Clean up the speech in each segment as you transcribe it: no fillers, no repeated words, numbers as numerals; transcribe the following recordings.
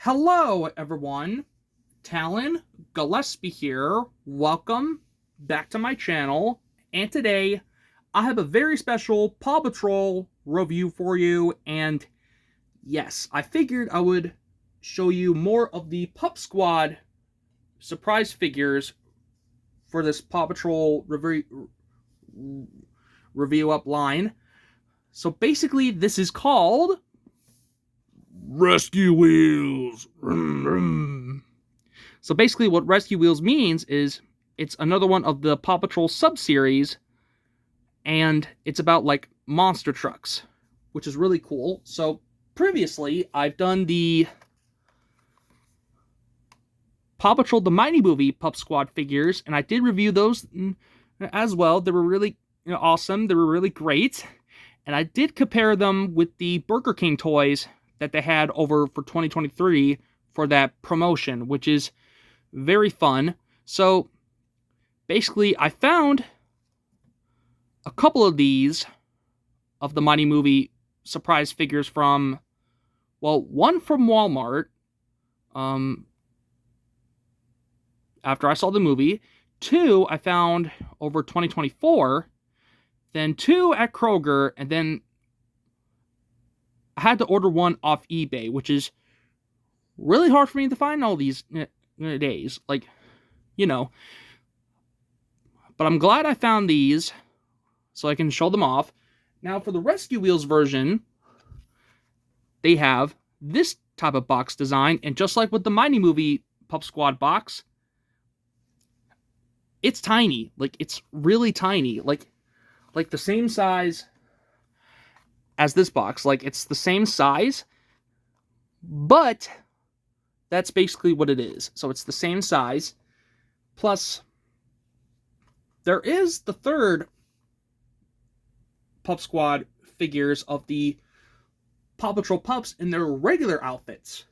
Hello, everyone. Talon Gillespie here. Welcome back to my channel. And today, I have a very special Paw Patrol review for you. And yes, I figured I would show you more of the Pup Squad surprise figures for this Paw Patrol review up line. So basically, this is called Rescue Wheels. So basically what Rescue Wheels means is it's another one of the Paw Patrol sub-series, and it's about like monster trucks, which is really cool. So previously, I've done the Paw Patrol the Mighty Movie Pup Squad figures, and I did review those as well. They were really awesome. They were really great. And I did compare them with the Burger King toys that they had over for 2023 for that promotion, which is very fun. So basically, I found a couple of these of the Mighty Movie surprise figures from, well, one from Walmart after I saw the movie, two I found over 2024, then two at Kroger, and then I had to order one off eBay, which is really hard for me to find all these days. Like, but I'm glad I found these so I can show them off. Now, for the Rescue Wheels version, they have this type of box design, and just like with the Mighty Movie Pup Squad box, it's tiny. Like, it's really tiny. Like the same size as this box. Like, it's the same size, but that's basically what it is. So it's the same size. Plus, there is the third Pup Squad figures of the Paw Patrol pups in their regular outfits.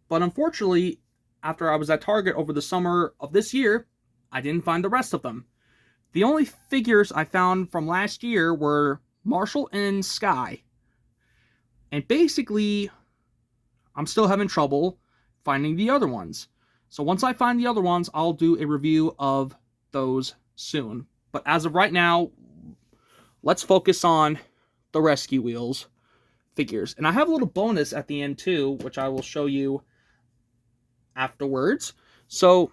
But unfortunately, after I was at Target over the summer of this year, I didn't find the rest of them. The only figures I found from last year were Marshall and Sky. And basically, I'm still having trouble finding the other ones. So once I find the other ones, I'll do a review of those soon. But as of right now, let's focus on the Rescue Wheels figures. And I have a little bonus at the end too, which I will show you afterwards. So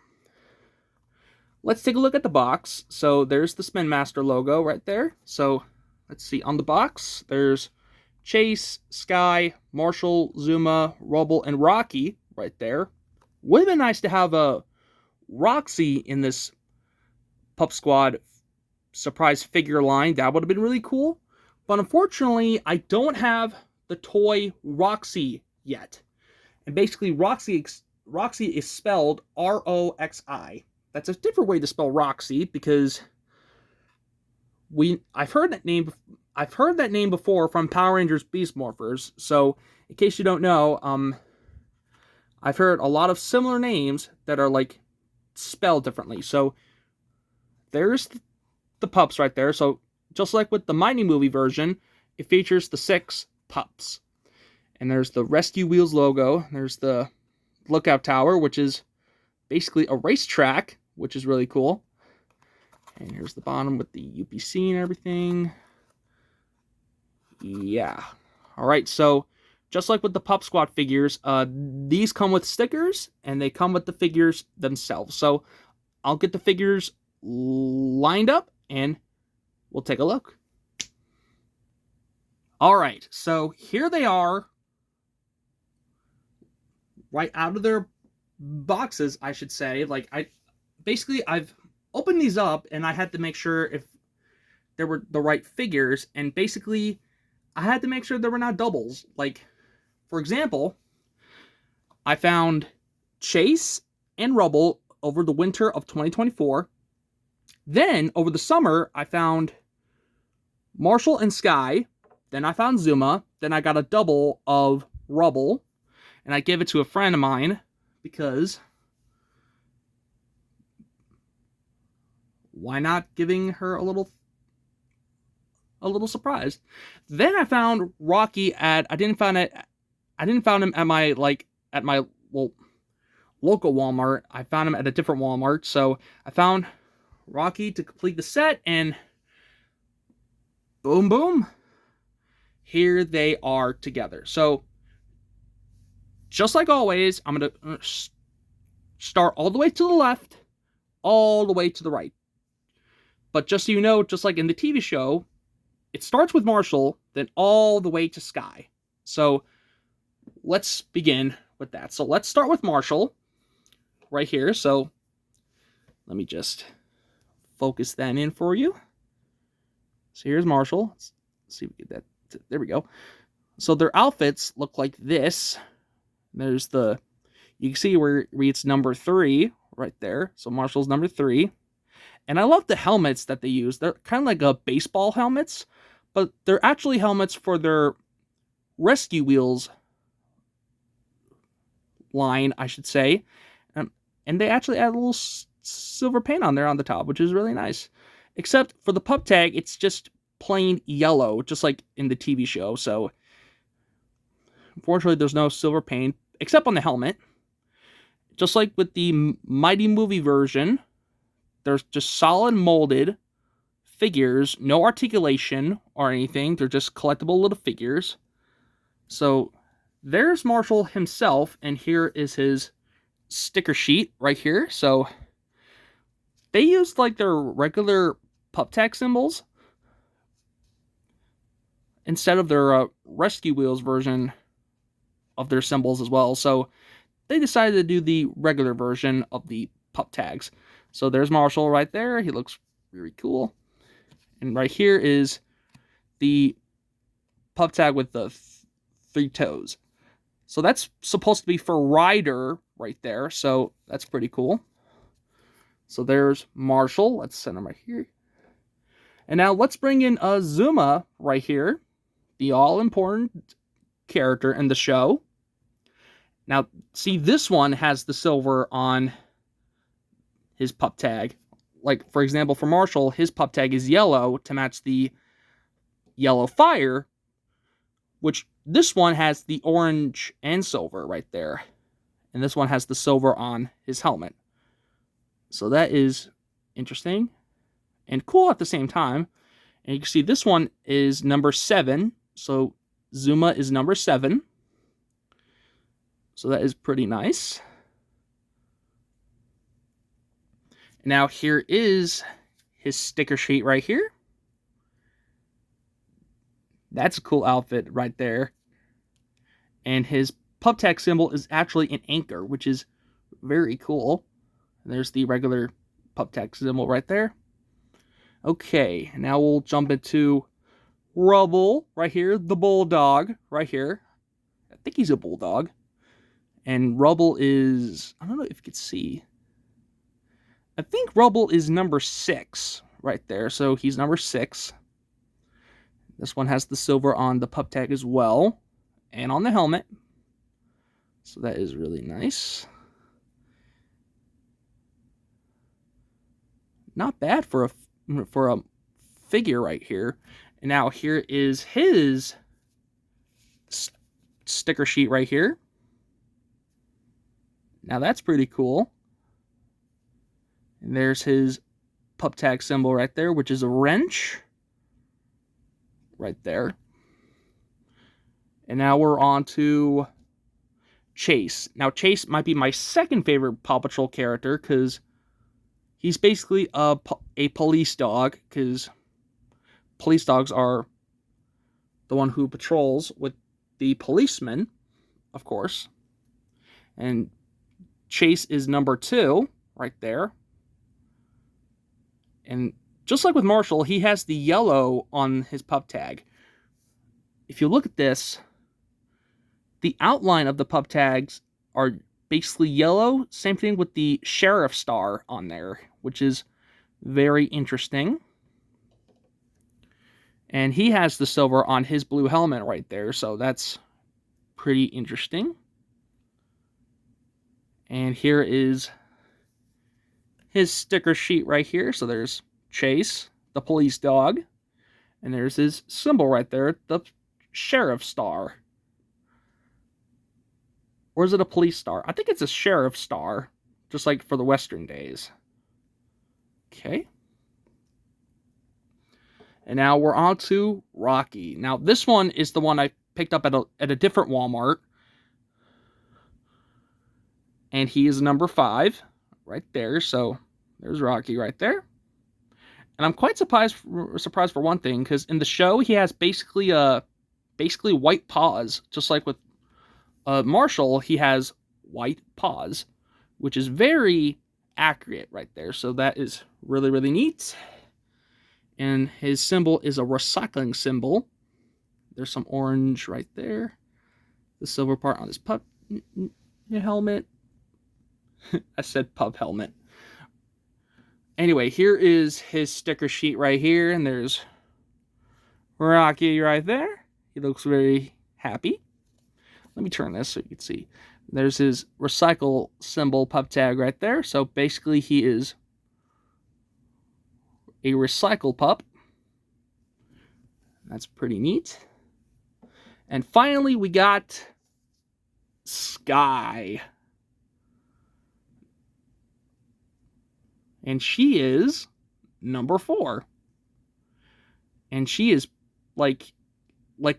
let's take a look at the box. So there's the Spin Master logo right there. So let's see, on the box, there's Chase, Sky, Marshall, Zuma, Rubble, and Rocky right there. Would have been nice to have a Roxy in this Pup Squad surprise figure line. That would have been really cool. But unfortunately, I don't have the toy Roxy yet. And basically, Roxy is spelled R-O-X-I. That's a different way to spell Roxy, because I've heard that name before from Power Rangers Beast Morphers. So, in case you don't know, I've heard a lot of similar names that are like spelled differently. So there's the pups right there. So just like with the Mighty Movie version, it features the 6 pups. And there's the Rescue Wheels logo. There's the Lookout Tower, which is basically a racetrack, which is really cool. And here's the bottom with the UPC and everything. Yeah. All right, so just like with the Pup Squad figures, these come with stickers, and they come with the figures themselves. So I'll get the figures lined up, and we'll take a look. All right, so here they are, right out of their boxes, I should say. Like, I've opened these up, and I had to make sure if there were the right figures, and basically I had to make sure there were not doubles. Like, for example, I found Chase and Rubble over the winter of 2024. Then, over the summer, I found Marshall and Sky. Then I found Zuma. Then I got a double of Rubble. And I gave it to a friend of mine because why not giving her a little surprise? Then I found Rocky I didn't find him at my at my, well, local Walmart. I found them at a different Walmart. So I found Rocky to complete the set, and boom, boom, here they are together. So just like always, I'm going to start all the way to the left, all the way to the right. But just so you know, just like in the TV show, it starts with Marshall, then all the way to Sky. So let's begin with that. So let's start with Marshall right here. So let me just focus that in for you. So here's Marshall. Let's see if we get that. There we go. So their outfits look like this. There's the, you can see where it reads number 3 right there. So Marshall's number 3. And I love the helmets that they use. They're kind of like a baseball helmets, but they're actually helmets for their rescue wheels line, I should say. And they actually add a little silver paint on there on the top, which is really nice. Except for the pup tag, it's just plain yellow, just like in the TV show. So unfortunately, there's no silver paint, except on the helmet. Just like with the Mighty movie version, there's just solid molded figures, no articulation or anything. They're just collectible little figures. So there's Marshall himself, and here is his sticker sheet right here. So they used like their regular pup tag symbols instead of their rescue wheels version of their symbols as well. So they decided to do the regular version of the pup tags. So there's Marshall right there. He looks very cool. And right here is the pup tag with the 3 toes. So that's supposed to be for Ryder right there. So that's pretty cool. So there's Marshall. Let's send him right here. And now let's bring in Zuma right here, the all-important character in the show. Now, see, this one has the silver on his pup tag. Like, for example, for Marshall, his pup tag is yellow to match the yellow fire, which this one has the orange and silver right there. And this one has the silver on his helmet. So that is interesting and cool at the same time. And you can see this one is number 7. So Zuma is number 7. So that is pretty nice. Now here is his sticker sheet right here. That's a cool outfit right there. And his pup tag symbol is actually an anchor, which is very cool. And there's the regular pup tag symbol right there. Okay, now we'll jump into Rubble right here, the bulldog right here. I think he's a bulldog. And Rubble is, I don't know if you can see. I think Rubble is number 6 right there. So he's number 6. This one has the silver on the pup tag as well. And on the helmet. So that is really nice. Not bad for a figure right here. And now here is his sticker sheet right here. Now that's pretty cool. And there's his pup tag symbol right there, which is a wrench. Right there. And now we're on to Chase. Now Chase might be my second favorite Paw Patrol character because he's basically a police dog, because police dogs are the one who patrols with the policeman, of course. And Chase is number 2 right there. And just like with Marshall, he has the yellow on his pup tag. If you look at this, the outline of the pup tags are basically yellow. Same thing with the sheriff star on there, which is very interesting. And he has the silver on his blue helmet right there, so that's pretty interesting. And here is his sticker sheet right here. So there's Chase, the police dog, and there's his symbol right there, the sheriff star. Or is it a police star? I think it's a sheriff star, just like for the Western days. Okay. And now we're on to Rocky. Now, this one is the one I picked up at a different Walmart. And he is number 5 right there. So there's Rocky right there. And I'm quite surprised for one thing, because in the show he has basically white paws, just like with Marshall. He has white paws, which is very accurate right there. So that is really, really neat. And his symbol is a recycling symbol. There's some orange right there. The silver part on his pup helmet. I said pup helmet. Anyway, here is his sticker sheet right here, and there's Rocky right there. He looks very happy. Let me turn this so you can see. There's his recycle symbol pup tag right there. So basically he is a recycle pup. That's pretty neat. And finally, we got Sky. And she is number 4. And she is like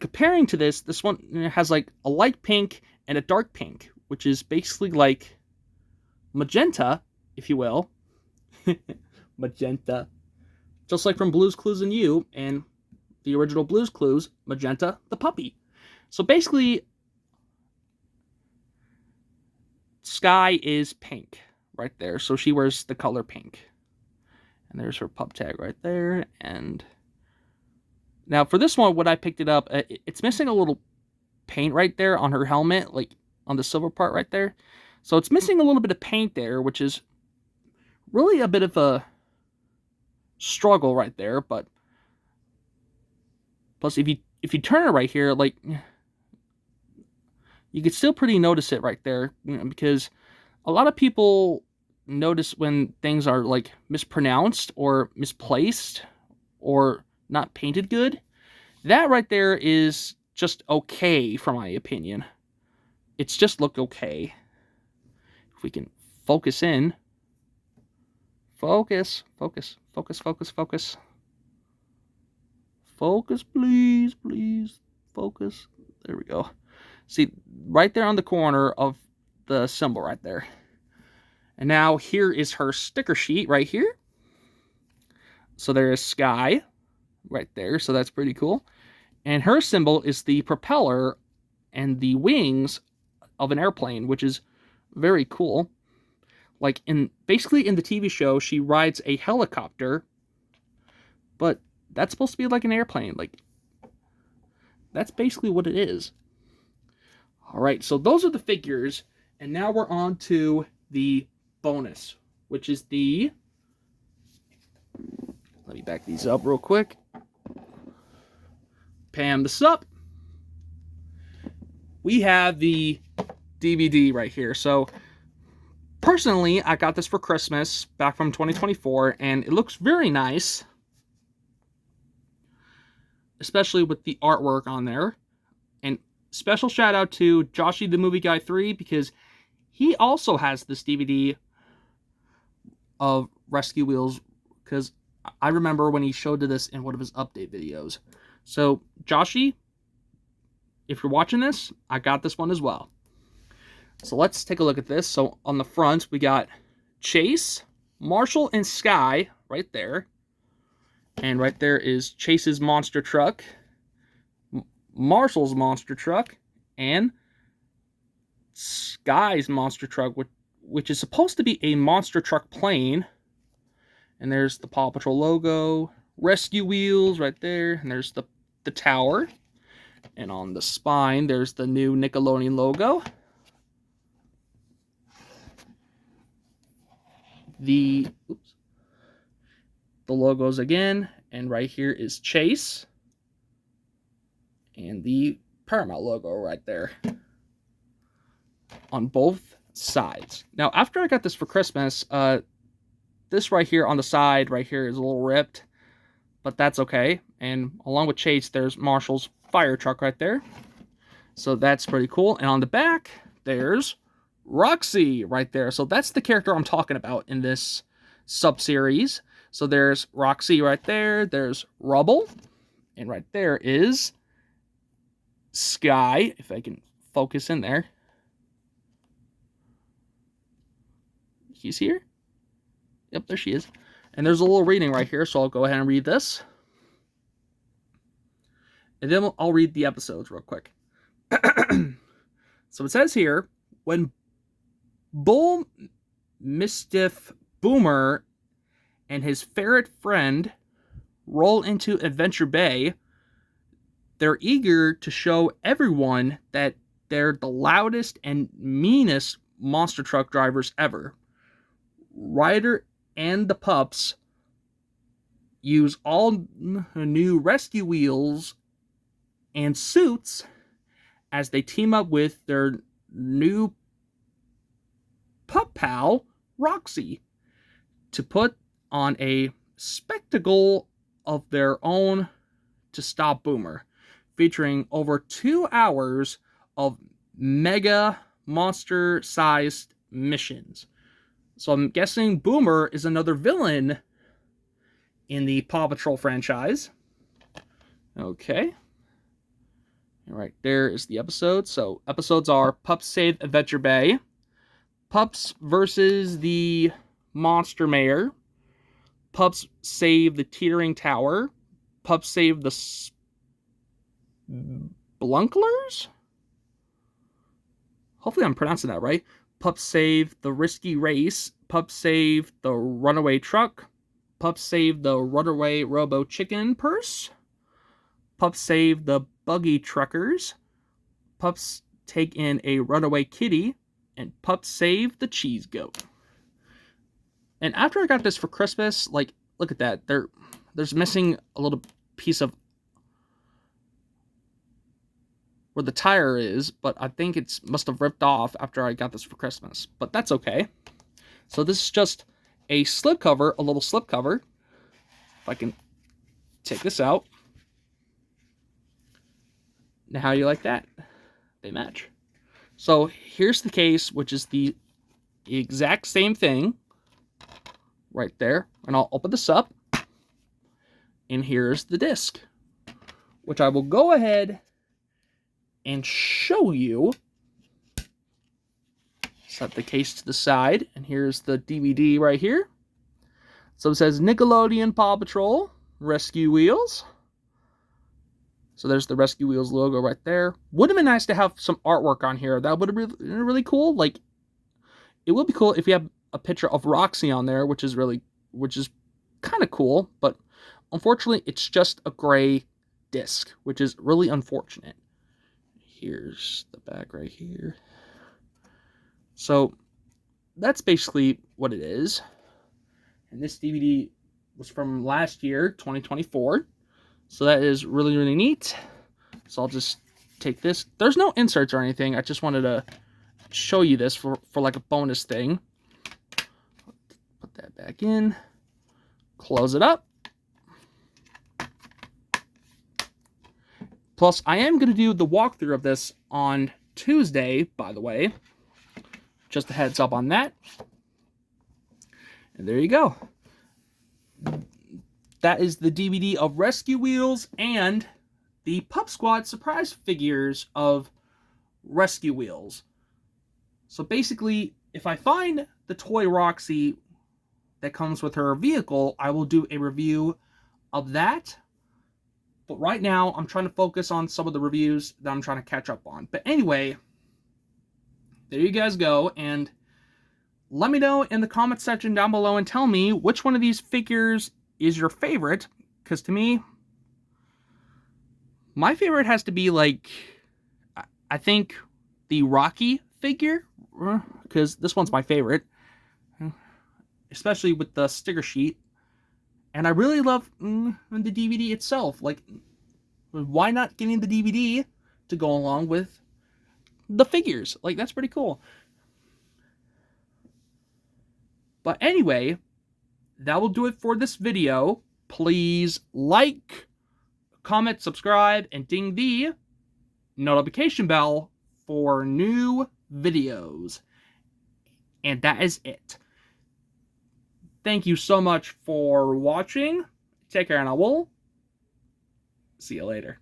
comparing to this one has like a light pink and a dark pink, which is basically like magenta, if you will. Magenta. Just like from Blue's Clues and You and the original Blue's Clues, Magenta the puppy. So basically, Sky is pink right there. So she wears the color pink. And there's her pup tag right there. And now for this one, when I picked it up, it's missing a little paint right there on her helmet, like on the silver part right there. So it's missing a little bit of paint there, which is really a bit of a struggle right there. But plus, if you turn it right here, like, you could still pretty notice it right there, because a lot of people notice when things are like mispronounced or misplaced or not painted good. That right there is just okay, for my opinion. It's just look okay. If we can focus in. Focus, focus, focus, focus, focus. Focus, please, please. Focus. There we go. See, right there on the corner of the symbol right there. And now here is her sticker sheet right here. So there is Sky right there. So that's pretty cool. And her symbol is the propeller and the wings of an airplane, which is very cool. Like basically in the TV show, she rides a helicopter, but that's supposed to be like an airplane. Like, that's basically what it is. All right, so those are the figures, and now we're on to the bonus, which is the... Let me back these up real quick. Pam this up. We have the DVD right here. So, personally, I got this for Christmas back from 2024, and it looks very nice. Especially with the artwork on there. And special shout out to Joshy the Movie Guy 3, because he also has this DVD of Rescue Wheels, because I remember when he showed this in one of his update videos. So, Joshy, if you're watching this, I got this one as well. So let's take a look at this. So on the front, we got Chase, Marshall, and Sky right there. And right there is Chase's monster truck, Marshall's monster truck, and Sky's monster truck, which is supposed to be a monster truck plane. And there's the Paw Patrol logo, Rescue Wheels right there, and there's the tower. And on the spine, there's the new Nickelodeon logo. The logos again, and right here is Chase, and the Paramount logo right there on both sides. Now, after I got this for Christmas, this right here on the side right here is a little ripped, but that's okay. And along with Chase, there's Marshall's fire truck right there. So that's pretty cool. And on the back, there's Roxy right there. So that's the character I'm talking about in this sub-series. So there's Roxy right there. There's Rubble. And right there is Sky, if I can focus in there. He's here. Yep, there she is. And there's a little reading right here, so I'll go ahead and read this. And then I'll read the episodes real quick. So it says here, when Bull Mischief Boomer and his ferret friend roll into Adventure Bay, they're eager to show everyone that they're the loudest and meanest monster truck drivers ever. Ryder and the pups use all new rescue wheels and suits as they team up with their new pup pal, Roxy, to put on a spectacle of their own to stop Boomer, featuring over 2 hours of mega monster-sized missions. So I'm guessing Boomer is another villain in the Paw Patrol franchise. Okay. All right, there is the episode. So episodes are Pups Save Adventure Bay, Pups versus the Monster Mayor, Pups Save the Teetering Tower, Pups Save the Blunklers? Hopefully I'm pronouncing that right. Pups Save the Risky Race, Pups Save the Runaway Truck, Pups Save the Runaway Robo Chicken Purse, Pups Save the Buggy Truckers, Pups Take in a Runaway Kitty, and Pups Save the Cheese Goat. And after I got this for Christmas, like, look at that. There's missing a little piece of where the tire is, but I think it must have ripped off after I got this for Christmas. But that's okay. So this is just a slipcover, a little slipcover. If I can take this out. Now, how do you like that? They match. So here's the case, which is the exact same thing right there. And I'll open this up. And here's the disc, which I will go ahead and show you. Set the case to the side. And here's the DVD right here. So it says Nickelodeon Paw Patrol Rescue Wheels. So there's the Rescue Wheels logo right there. Would have been nice to have some artwork on here. That would have been really cool. Like, it would be cool if you have a picture of Roxy on there, which is kind of cool. But unfortunately, it's just a gray disc, which is really unfortunate. Here's the back right here. So that's basically what it is. And this DVD was from last year, 2024. So that is really, really neat. So I'll just take this. There's no inserts or anything. I just wanted to show you this for like a bonus thing. Put that back in. Close it up. Plus, I am going to do the walkthrough of this on Tuesday, by the way. Just a heads up on that. And there you go. That is the DVD of Rescue Wheels and the Pup Squad surprise figures of Rescue Wheels. So basically, if I find the toy Roxy that comes with her vehicle, I will do a review of that. But right now, I'm trying to focus on some of the reviews that I'm trying to catch up on. But anyway, there you guys go. And let me know in the comment section down below and tell me which one of these figures is your favorite. Because to me, my favorite has to be like, I think the Rocky figure. Because this one's my favorite. Especially with the sticker sheet. And I really love the DVD itself. Like, why not getting the DVD to go along with the figures? Like, that's pretty cool. But anyway, that will do it for this video. Please like, comment, subscribe, and ding the notification bell for new videos. And that is it. Thank you so much for watching. Take care, and I will see you later.